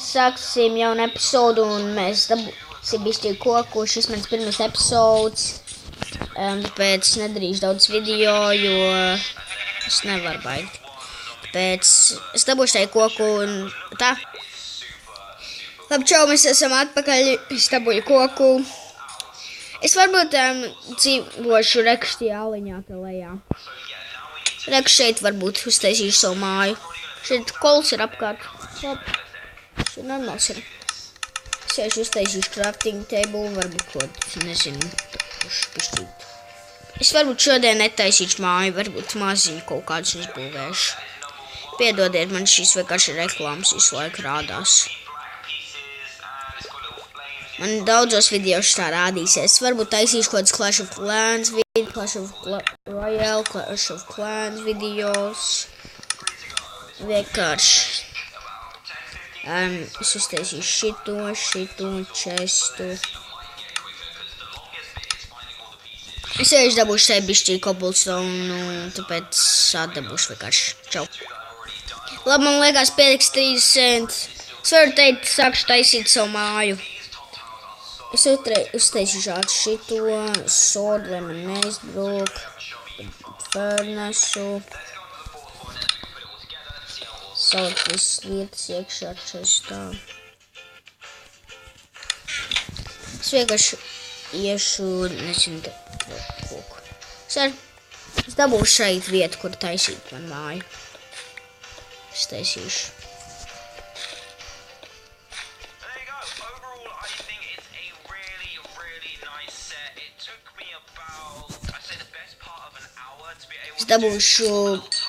sāksim jaunu epizodu un mēs dabūsim bišķi koku. Šis mans pirmais epizods. Tāpēc nedarīšu daudz video, jo es nevaru baigt. Tāpēc es dabūšu tai koku un tā. Labi, čau, mēs esam atpakaļ. Es dabūju koku. Es varbūt dzīvošu rekšķi jāliņā te lejā. Reks šeit varbūt uztaisīšu savu māju. Šeit kols ir apkārt. Labi. Šeit normāls ir. Es vienkārši uztaisīšu crafting table, varbūt kaut, nezinu, pišķīt. Es varbūt šodien netaisīšu māju, varbūt maziņu kaut kādus izbūvēšu. Piedodiet, man šīs vienkārši reklāmas visu laiku rādās. Man daudzos videos tā rādīsies. Varbūt taisīšu kaut kāds Clash of Clans video, Clash of Royale, Clash of Clans videos. Vienkārši. Es uztaisīšu šito, čestu. Es vienkārši dabūšu šeit bišķī cobblestone, tāpēc atdabūšu vienkārši. Čau. Labi, man liekas pietiks 30. Es varu teikt, sākšu taisīt savu māju. Es uztaisīšu šito, sodu, lai man neizbrūk, furnasu. Salikt visas lietas iekšā čestā. Es vienkārši iešu, nezinu, koku. Es dabūšu šeit vietu, kur taisīt man māju. Es taisīšu. Es dabūšu,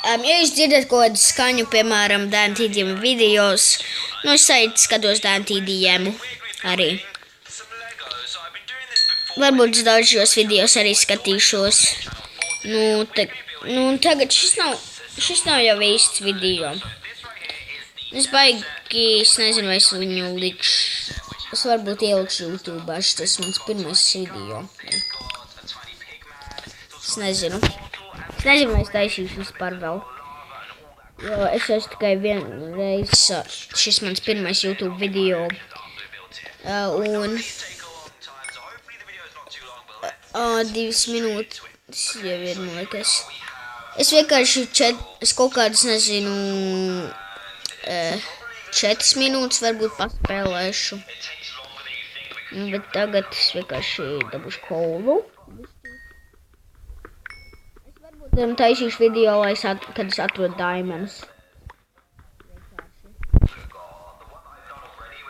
ja jūs dzirdat kaut kādu skaņu, piemēram, DNTDM videos, nu es skatos DNTDM arī. Varbūt dažos videos arī skatīšos. Tagad šis nav jau īsts video. Es nezinu, vai es viņu likšu. Es varbūt ielikšu YouTube, tas mans pirmais video. Es nezinu. Es nezinu, vai es taisīšu vispār vēl. Jo es esmu tikai vienreiz, šis mans pirmais YouTube video. Un 2 minūtes jau ir, man liekas. Es vienkārši kaut kādas, nezinu, 4 minūtes varbūt paspēlēšu. Bet tagad es vienkārši dabūšu kolu. Taisīšu video, kad es atrodu diamonds.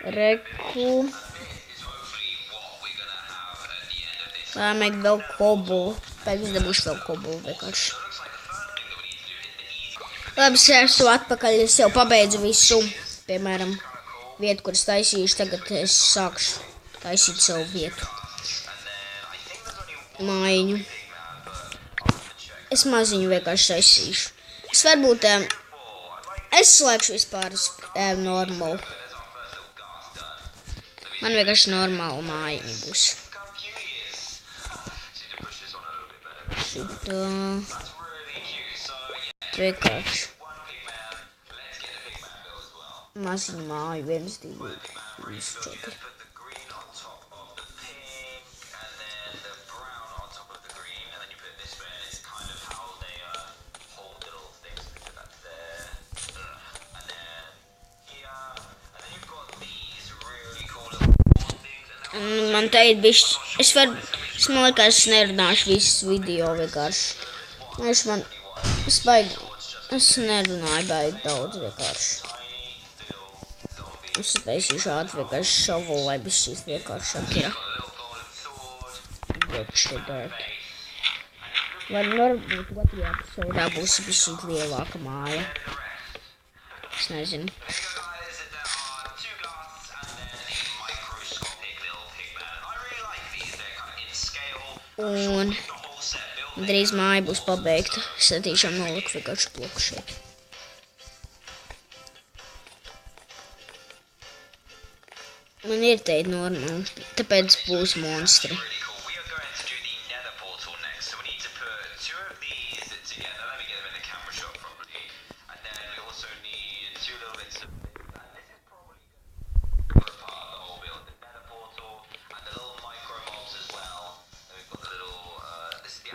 Reku. Vajag vēl kobulu. Pēc es dabūšu vēl kobulu vienkārši. Labi, es esmu atpakaļ, es jau pabeidzu visu. Piemēram, vietu, kur es taisīšu, tagad es sākšu taisīt savu vietu. Mājiņu. Es maziņu vienkārši taisīšu. Es varbūt, es slēgšu vispār normālu. Man vienkārši normāla mājiņa būs. Šitā. Vienkārši. Maziņu māju, 1, 2, 3, 4. Man teikt bišķi, es man liekas, es nerunāšu visas video vienkārši. Es nerunāju baigi daudz vienkārši. Es taisīšu ātri vienkārši šovu, lai bišķīs vienkāršāk ir. Vai varbūt otrajā epizodā būs bišķīt lielāka māja. Es nezinu. Un drīz māja būs pabeigta. Es tiešām noliku vienkārši bloku šeit. Man ir teikt normāli, tāpēc būs monstri.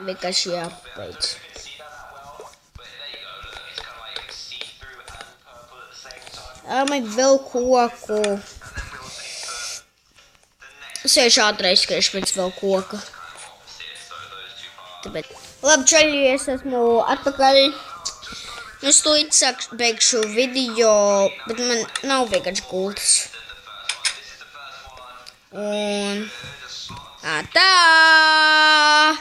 vienkārši jāpabeidz. Man vēl koku. Es vienkārši ātri aizskriešu pēc vēl koka. Tāpēc. Labi, čaļi, es esmu atpakaļ. Nu, es tūlīt beigšu video, bet man nav vienkārši gultas. Un... tā!